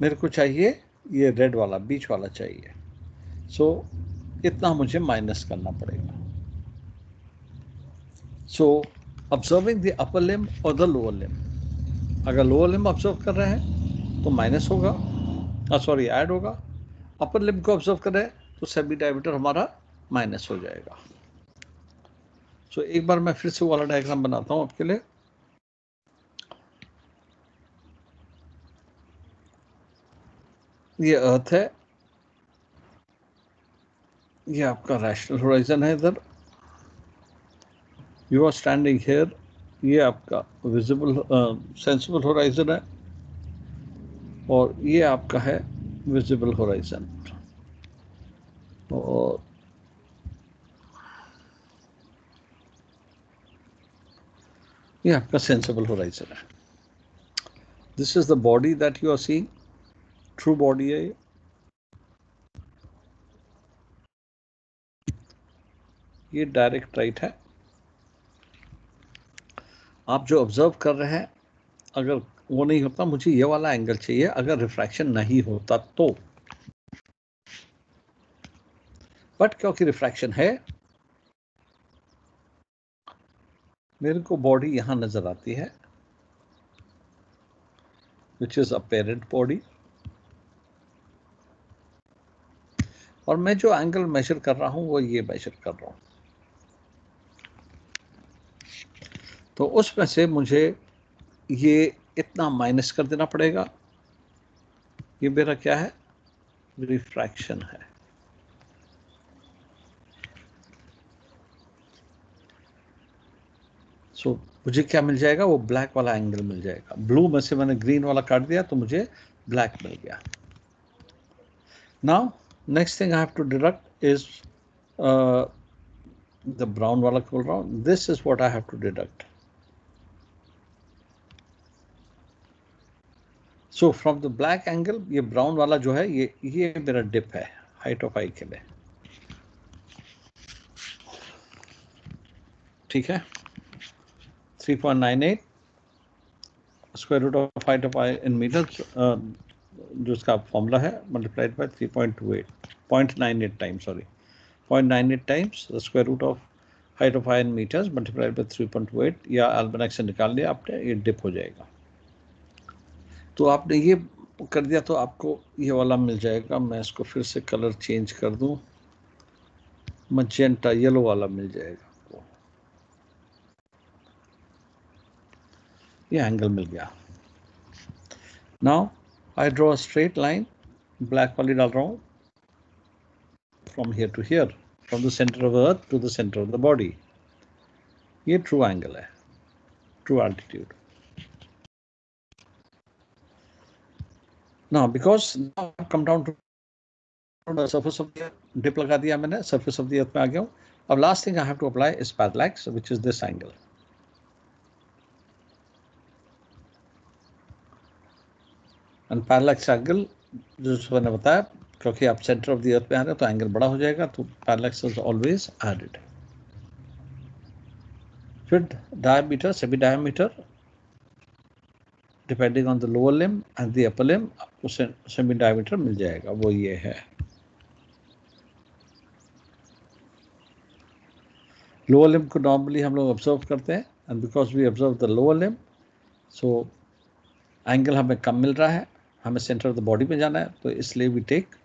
मेरे को चाहिए ये रेड वाला, बीच वाला चाहिए। सो इतना मुझे माइनस करना पड़ेगा। सो ऑब्जर्विंग द अपर लिम्ब और द लोअर लिम्ब, अगर लोअर लिम्ब ऑब्जर्व कर रहे हैं तो माइनस होगा, सॉरी ऐड होगा। अपर लिम्ब को ऑब्जर्व कर रहे हैं तो सेमी डायमीटर हमारा माइनस हो जाएगा। सो एक बार मैं फिर से वाला डायग्राम बनाता हूं आपके लिए। ये अर्थ है, ये आपका रैशनल होराइजन है। इधर यू आर स्टैंडिंग हियर, ये आपका विजिबल सेंसिबल होराइजन है, और ये आपका है विजिबल होराइजन, और ये आपका सेंसिबल होराइजन है। This is the body that you are seeing, true body है। ये डायरेक्ट राइट है। आप जो ऑब्जर्व कर रहे हैं, अगर वो नहीं होता, मुझे ये वाला एंगल चाहिए। अगर रिफ्रैक्शन नहीं होता तो, बट क्योंकि रिफ्रैक्शन है, मेरे को बॉडी यहां नजर आती है, विच इज अपेरेंट बॉडी। और मैं जो एंगल मेजर कर रहा हूं वो ये मेजर कर रहा हूं। तो उसमें से मुझे ये इतना माइनस कर देना पड़ेगा। ये मेरा क्या है? रिफ्रैक्शन है। सो मुझे क्या मिल जाएगा? वो ब्लैक वाला एंगल मिल जाएगा। ब्लू में से मैंने ग्रीन वाला काट दिया तो मुझे ब्लैक मिल गया। Now next thing I have to deduct is the brown वाला खोल रहा हूं। This is what I have to deduct. So from the black angle, ये ब्राउन वाला जो है, ये मेरा डिप है हाइट ऑफ आई के लिए। ठीक है, 3.98 square root of height of eye in metre, जो इसका फॉर्मूला है, multiplied by 3.28, 0.98 times, sorry 0.98 times the square root of height of eye in metres multiplied by 3.28, या अल्बेनाक से निकाल लिया आपने, ये डिप हो जाएगा। तो आपने ये कर दिया तो आपको ये वाला मिल जाएगा। मैं इसको फिर से कलर चेंज कर दूं, मजेंटा येलो वाला मिल जाएगा आपको। ये एंगल मिल गया। Now I draw a straight line, black वाली डाल रहा हूं, from here to here, from the centre of earth to the centre of the body. ये ट्रू एंगल है, true altitude. Now because now I've come down to the surface of the earth, dip लगा दिया मैंने, surface of the earth में आ गया हूँ। अब last thing I have to apply is parallax, which is this angle. And parallax angle, जो मैंने बताया, क्योंकि आप center of the earth पे आ रहे हो तो एंगल बड़ा हो जाएगा, तो parallax is always added. फिर diameter, semi diameter, depending on the lower limb and the upper limb, आपको semi diameter मिल जाएगा, वो ये है। लोअर लिम्ब को नॉर्मली हम लोग ऑब्जर्व करते हैं, and because we observe the lower limb, so angle हमें कम मिल रहा है, हमें सेंटर ऑफ द बॉडी में जाना है, तो इसलिए वी टेक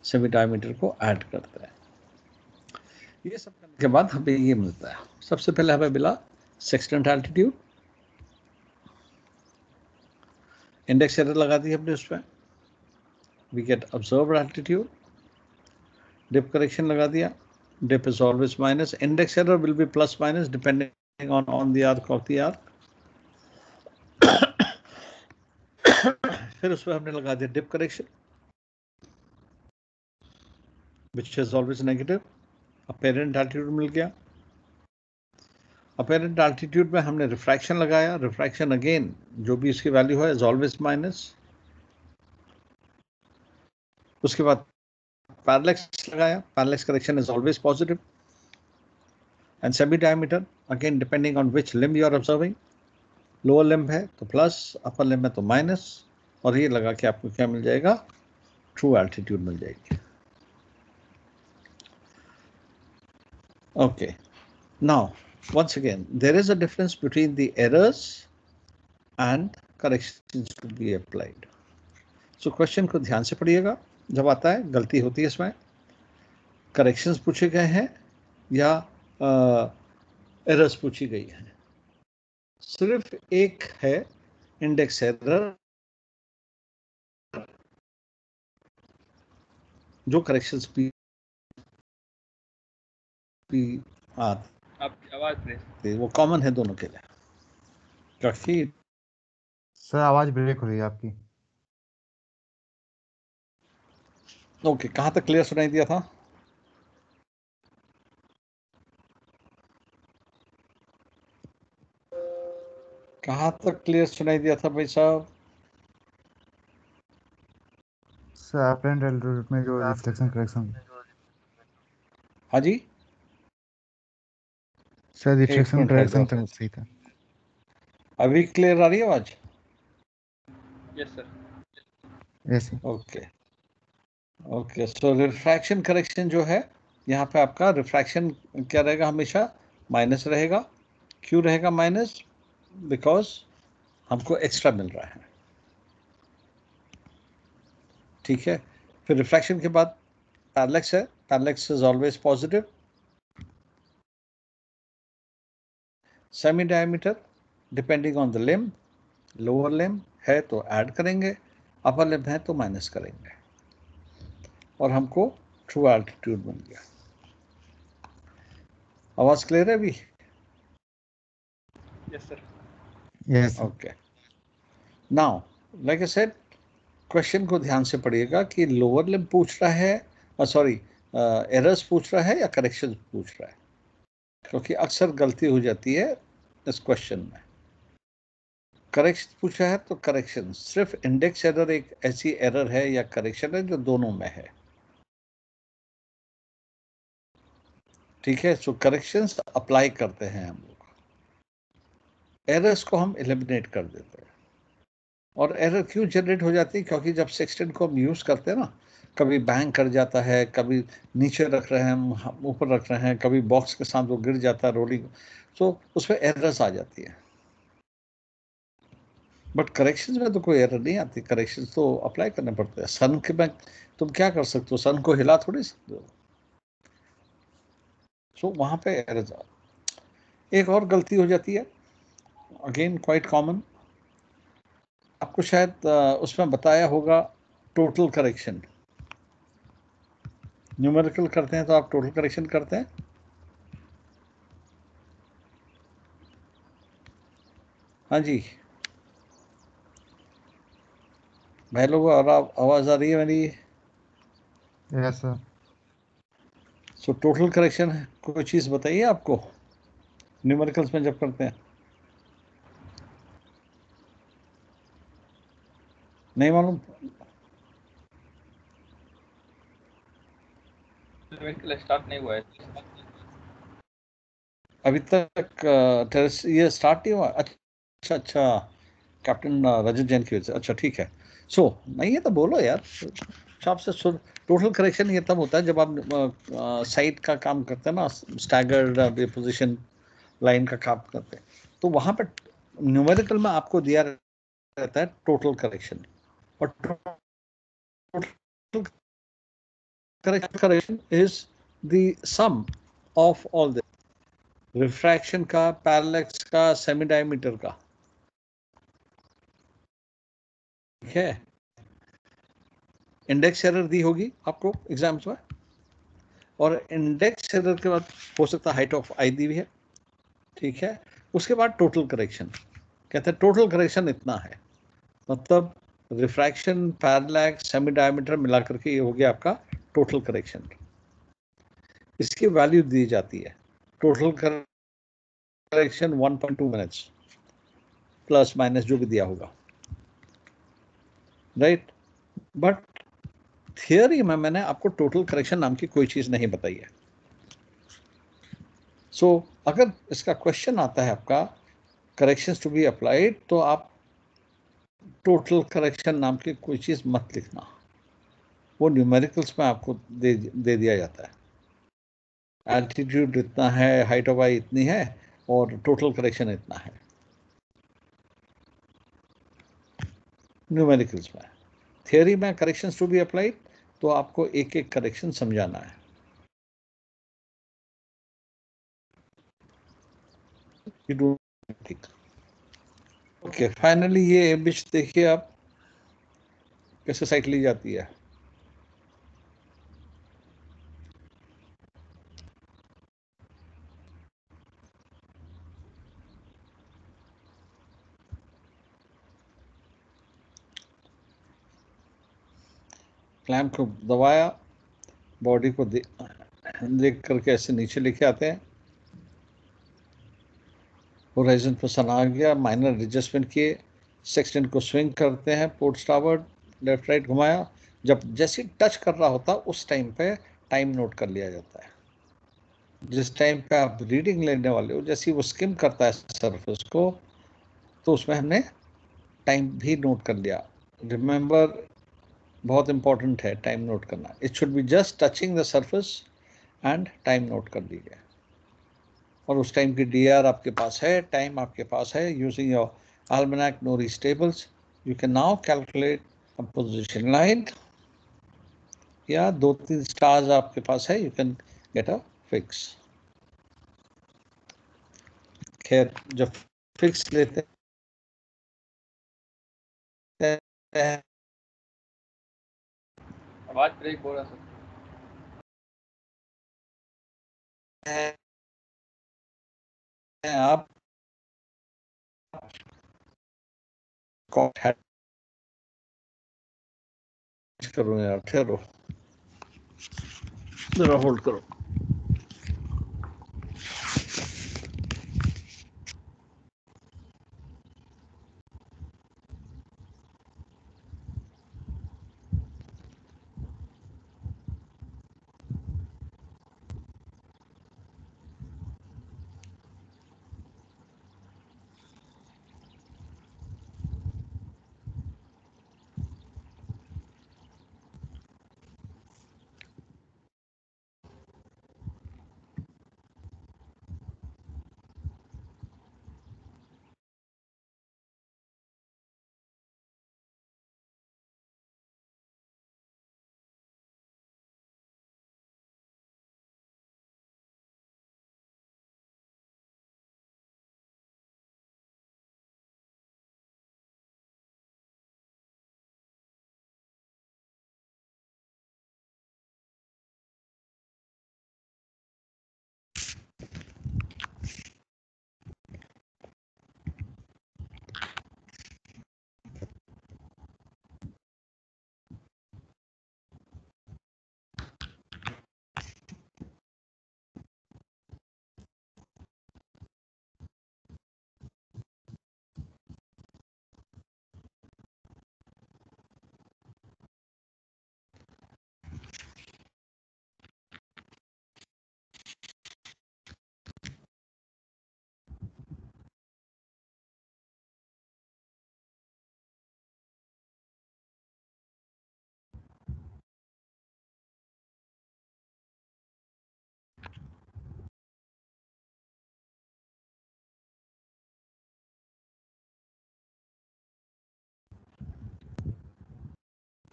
सेमी डायमीटर को ऐड करते हैं। ये सब करने के बाद हमें ये मिलता है। सबसे पहले हमें मिला सेक्सटेंट एल्टीट्यूड, इंडेक्स एरर लगा दी हमने उसमें, we get observed altitude, dip correction लगा दिया, dip is always minus, index error will be plus minus depending on the arc of the arc. फिर उसमें हमने लगा दिया dip correction which is always negative. Apparent altitude मिल गया। Apparent altitude में हमने रिफ्रैक्शन लगाया। रिफ्रैक्शन अगेन जो भी इसकी वैल्यू है इज ऑलवेज माइनस। उसके बाद पैरेलैक्स लगाया। Parallax correction is always positive. And semi diameter again depending on which limb you are observing. Lower limb है तो प्लस, अपर लिम्ब है तो माइनस, और ये लगा के आपको क्या मिल जाएगा, ट्रू एल्टीट्यूड मिल जाएगी। Okay, now once again there is a difference between the errors and corrections to be applied. So question को ध्यान से पढ़िएगा। जब आता है गलती होती है इसमें, करेक्शंस पूछे गए हैं या एरर्स पूछी गई हैं। सिर्फ एक है इंडेक्स एरर जो करेक्शंस भी आपकी आवाज ब्रेक, वो कॉमन है दोनों के लिए। काफी सर आवाज ब्रेक हो रही है आपकी। ओके, कहाँ तक क्लियर सुनाई दिया था? कहाँ तक क्लियर सुनाई दिया था भाई साहब? सर अपेरेंट एल्टीट्यूड में जो रिफ्लेक्शन करेक्शन, हाँ जी, सर रिफ्लेक्शन मिनट करेक्शन ठहर तक सही था। अभी क्लियर आ रही है आवाज? Yes sir. Yes sir. Okay okay, so refraction correction जो है यहाँ पे आपका रिफ्रैक्शन क्या रहेगा, हमेशा माइनस रहेगा। क्यों रहेगा माइनस? बिकॉज हमको एक्स्ट्रा मिल रहा है। ठीक है, फिर रिफ्रैक्शन के बाद पैरेलैक्स है। Parallax is always positive. Semi diameter depending on the limb, lower limb है तो ऐड करेंगे, अपर लिम्ब है तो माइनस करेंगे, और हमको ट्रू एल्टीट्यूड मिल गया। आवाज क्लियर है अभी? Yes sir. Yes okay, now like I said, question को ध्यान से पढ़िएगा कि लोअर लिम्ब पूछ रहा है, सॉरी एरर्स पूछ रहा है या करेक्शन पूछ रहा है, क्योंकि अक्सर गलती हो जाती है इस क्वेश्चन में। करेक्शन पूछा है तो करेक्शन, सिर्फ इंडेक्स एरर एक ऐसी एरर है या करेक्शन है जो दोनों में है। ठीक है, सो करेक्शंस अप्लाई करते हैं हम लोग, एरर्स को हम एलिमिनेट कर देते हैं। और एरर क्यों जनरेट हो जाती है? क्योंकि जब सेक्सटेंट को हम यूज़ करते हैं ना, कभी बैंग कर जाता है, कभी नीचे रख रहे हैं हम, ऊपर रख रहे हैं, कभी बॉक्स के साथ वो गिर जाता है रोलिंग, तो उसमें एरर्स आ जाती है। बट करेक्शंस में तो कोई एरर नहीं आती, करेक्शंस तो अप्लाई करने पड़ते हैं। सन के में तुम क्या कर सकते हो, सन को हिला थोड़ी सकते हो, सो वहाँ पे एरर्स आ। एक और गलती हो जाती है, अगेन क्वाइट कॉमन, आपको शायद उसमें बताया होगा टोटल करेक्शन। न्यूमेरिकल करते हैं तो आप टोटल करेक्शन करते हैं। हाँ जी भाई लोगों, और आवाज आ रही है मेरी? Yes sir. So total correction है, कोई चीज़ बताइए आपको न्यूमेरिकल्स में जब करते हैं? नहीं मालूम? स्टार्ट नहीं हुआ है अभी तक टेरेस ये स्टार्ट नहीं हुआ? अच्छा अच्छा, कैप्टन रजत जैन की वजह से, अच्छा ठीक है। सो नहीं है तो बोलो यार, शॉप से सुन। टोटल करेक्शन ये तब होता है जब आप साइड का काम करते हैं ना, स्टैगर्ड पोजीशन लाइन का काम करते हैं, तो वहाँ पर न्यूमेरिकल में आपको दिया रहता है टोटल करेक्शन। और total correction is the sum of all the refraction का, पैरेलैक्स का, सेमी डायमीटर का। ठीक है, इंडेक्स एरर दी होगी आपको एग्जाम्स में, और इंडेक्स एरर के बाद हो सकता है हाइट ऑफ आई दी भी है। ठीक है, उसके बाद टोटल करेक्शन, कहते हैं टोटल करेक्शन इतना है, मतलब रिफ्रैक्शन, पैरेलैक्स, सेमी डायमीटर मिला करके ये हो गया आपका टोटल करेक्शन। इसकी वैल्यू दी जाती है, total correction 1.2 minutes plus minus जो भी दिया होगा, राइट। बट थियरी में मैंने आपको टोटल करेक्शन नाम की कोई चीज नहीं बताई है। सो अगर इसका क्वेश्चन आता है आपका करेक्शंस टू बी अप्लाइड, तो आप टोटल करेक्शन नाम की कोई चीज मत लिखना, वो न्यूमेरिकल्स में आपको दे दिया जाता है। एल्टीट्यूड इतना है, हाइट ऑफ आई इतनी है और टोटल करेक्शन इतना है, न्यूमेरिकल्स में। थियरी में करेक्शंस टू बी अप्लाइड, तो आपको एक एक करेक्शन समझाना है। ठीक, ओके। फाइनली ये इमेज देखिए आप कैसे साइट ली जाती है। क्लैंप को दबाया, बॉडी को देख करके ऐसे नीचे लेके आते हैं, होराइजन पसंद आ गया, माइनर एडजस्टमेंट किए, सेक्सटेंट को स्विंग करते हैं, पोर्ट स्टावर्ड, लेफ्ट राइट घुमाया। जब जैसे टच कर रहा होता उस टाइम पे टाइम नोट कर लिया जाता है। जिस टाइम पे आप रीडिंग लेने वाले हो, जैसे वो स्किम करता है सरफेस को, तो उसमें हमने टाइम भी नोट कर लिया। रिमेंबर, बहुत इंपॉर्टेंट है टाइम नोट करना। It should be just touching the surface and time note कर लीजिए। और उस टाइम की डीआर आपके पास है, टाइम आपके पास है। Using your almanac Norris tables, you can now calculate a position line, या 2-3 स्टार्स आपके पास है, you can get a fix। खैर जब फिक्स लेते हैं, आवाज ब्रेक हो रहा आप करो यार, ठहरो जरा, होल्ड करो।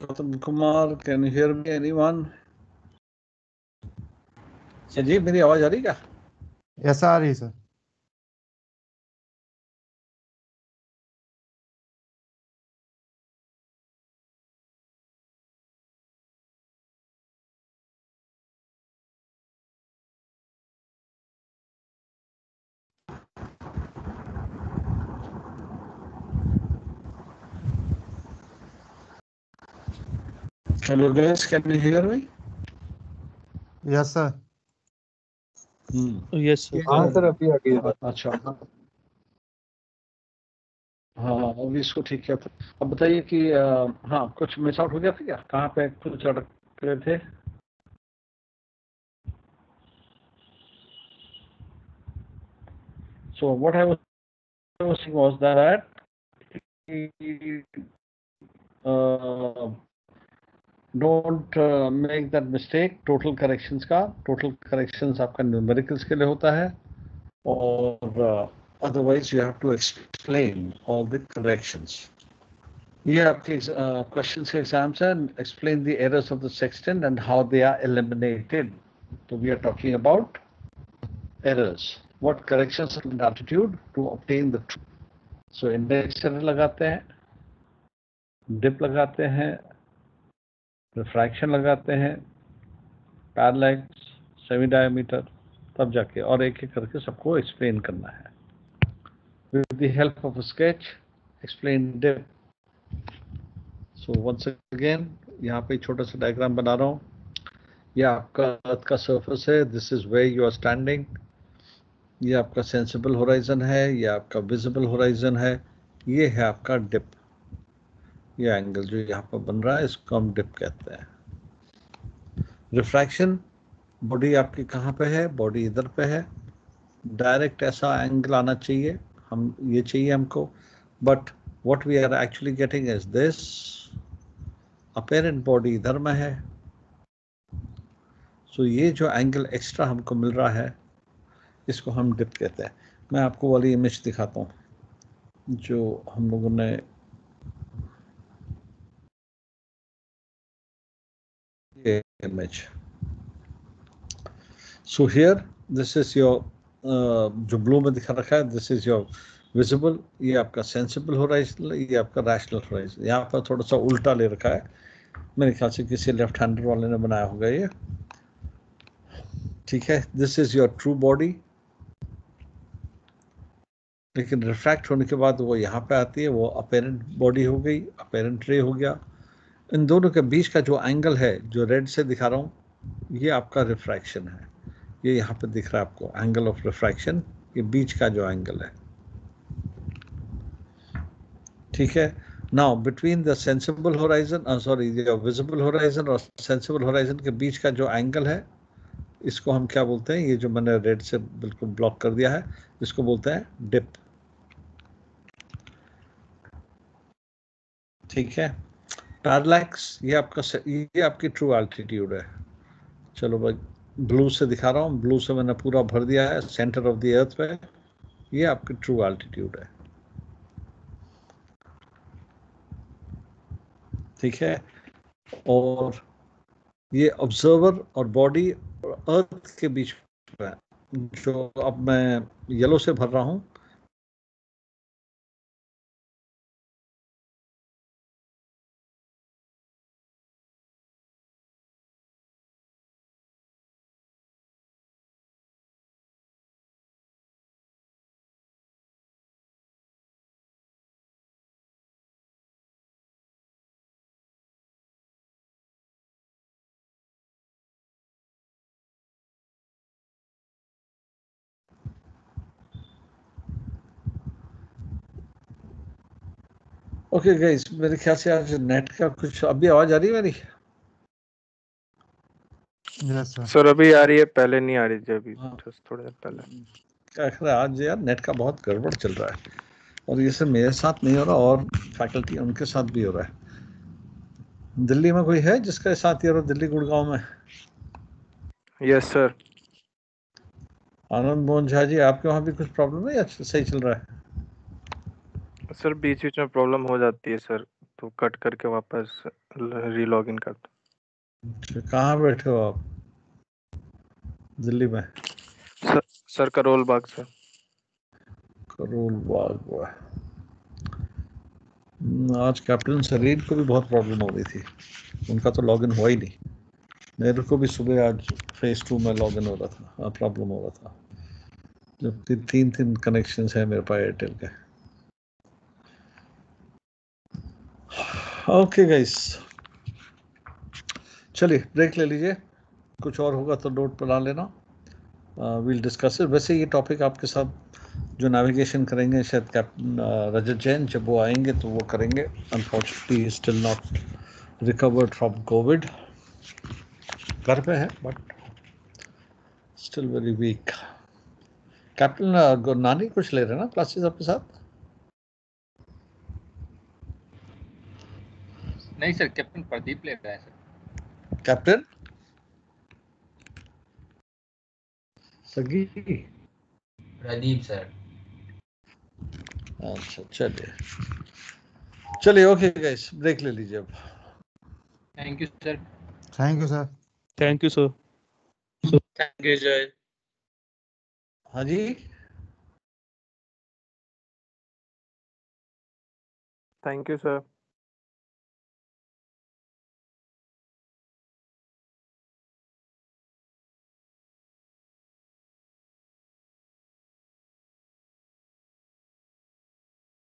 Gautam Kumar, can you hear me anyone? जी, मेरी आवाज आ रही क्या? यस आ रही sir. Hello guys, can you hear me? Yes, sir. Yes, sir. हाँ सर अभी आ गई है बात। अच्छा हाँ अभी इसको ठीक किया था। अब बताइए कि हाँ कुछ मिस आउट हो गया था क्या? कहाँ पे कुछ अटक गए थे? So what I was saying was that don't make that mistake total corrections का। total corrections आपका numericals के लिए होता है और otherwise you have to explain all the corrections. ये आपके questions के exams है। explain the errors of the sextant and how they are eliminated. So we are talking about errors. What corrections in altitude to obtain the truth. So index error लगाते हैं, dip लगाते हैं, refraction लगाते हैं, parallax, semi diameter, तब जाके और एक एक करके सबको एक्सप्लेन करना है। With the help of a sketch explain dip. So once again यहाँ पे छोटा सा डायग्राम बना रहा हूँ। ये आपका अर्थ का सरफेस है, this is where you are standing. ये आपका सेंसिबल होराइजन है, ये आपका विजिबल होराइजन है, ये है आपका डिप। ये एंगल जो यहाँ पर बन रहा है इसको हम डिप कहते हैं। रिफ्रैक्शन, बॉडी आपकी कहाँ पे है? बॉडी इधर पे है। डायरेक्ट ऐसा एंगल आना चाहिए, हम ये चाहिए हमको, but what we are actually getting is this. Apparent body इधर में है, सो ये जो एंगल एक्स्ट्रा हमको मिल रहा है इसको हम डिप कहते हैं। मैं आपको वाली इमेज दिखाता हूँ जो हम लोगों ने ये image. So here this is your जो ब्लू में दिखा रखा है, दिस इज योर विजिबल। ये आपका सेंसिबल होराइजन, ये आपका रैशनल होराइजन। यहाँ पर थोड़ा सा उल्टा ले रखा है, मेरे ख्याल से किसी लेफ्ट हैंडर वाले ने बनाया होगा ये, ठीक है। This is your true body, लेकिन रिफ्रैक्ट होने के बाद वो यहाँ पे आती है, वो अपेरेंट बॉडी हो गई, अपेरेंट रे हो गया। इन दोनों के बीच का जो एंगल है, जो रेड से दिखा रहा हूँ, ये आपका रिफ्रैक्शन है। ये यहाँ पे दिख रहा है आपको एंगल ऑफ रिफ्रैक्शन, ये बीच का जो एंगल है, ठीक है। Now between the sensible horizon sorry visible horizon और सेंसिबल होराइजन के बीच का जो एंगल है, इसको हम क्या बोलते हैं? ये जो मैंने रेड से बिल्कुल ब्लॉक कर दिया है, इसको बोलते हैं डिप, ठीक है। पैरालैक्स, ये आपकी ट्रू एल्टीट्यूड है। चलो भाई ब्लू से दिखा रहा हूँ, ब्लू से मैंने पूरा भर दिया है सेंटर ऑफ द अर्थ पे, ये आपकी ट्रू एल्टीट्यूड है, ठीक है। और ये ऑब्जर्वर और बॉडी और अर्थ के बीच में जो अब मैं येलो से भर रहा हूँ, ओके गाइस, मेरे ख्याल से आज नेट का कुछ, अभी आवाज आ रही है मेरी? Yes, sir. सर अभी आ रही है, पहले नहीं आ रही थी, अभी हाँ। थोड़ी देर पहले। क्या कह रहा है आज यार, नेट का बहुत गड़बड़ चल रहा है, और ये सिर्फ मेरे साथ नहीं हो रहा, और फैकल्टी उनके साथ भी हो रहा है। दिल्ली में कोई है जिसके साथ ये हो रहा? दिल्ली गुड़गांव में? Yes sir. आनंद मोहन झा जी, आपके वहाँ भी कुछ प्रॉब्लम है या सही चल रहा है? सर बीच बीच में प्रॉब्लम हो जाती है सर, तो कट करके वापस रीलॉग इन करता। कहाँ बैठे हो आप दिल्ली में? Sir Karol Bagh sir. करोल बाग। आज कैप्टन सरीन को भी बहुत प्रॉब्लम हो रही थी, उनका तो लॉगिन हुआ ही नहीं। मेरे को भी सुबह आज फेज 2 में लॉगिन हो रहा था, प्रॉब्लम हो रहा था, जबकि 3 कनेक्शंस है मेरे पास एयरटेल के। ओके गाइस, चलिए ब्रेक ले लीजिए, कुछ और होगा तो नोट बना लेना, विल डिस्कस इट। वैसे ये टॉपिक आपके साथ जो नेविगेशन करेंगे शायद कैप्टन रजत जैन, जब वो आएंगे तो वो करेंगे। Unfortunately still not recovered from Covid, घर पे है but still very weak. Captain Gurnani कुछ ले रहे हैं ना क्लासेस आपके साथ? नहीं सर, कैप्टन प्रदीप ले रहा है सर। कैप्टन सगी? प्रदीप सर। अच्छा चलिए ओके गाइस, ब्रेक ले लीजिए अब। Thank you sir. Thank you sir. Thank you sir. Thank you जय। हाँ जी, थैंक यू सर।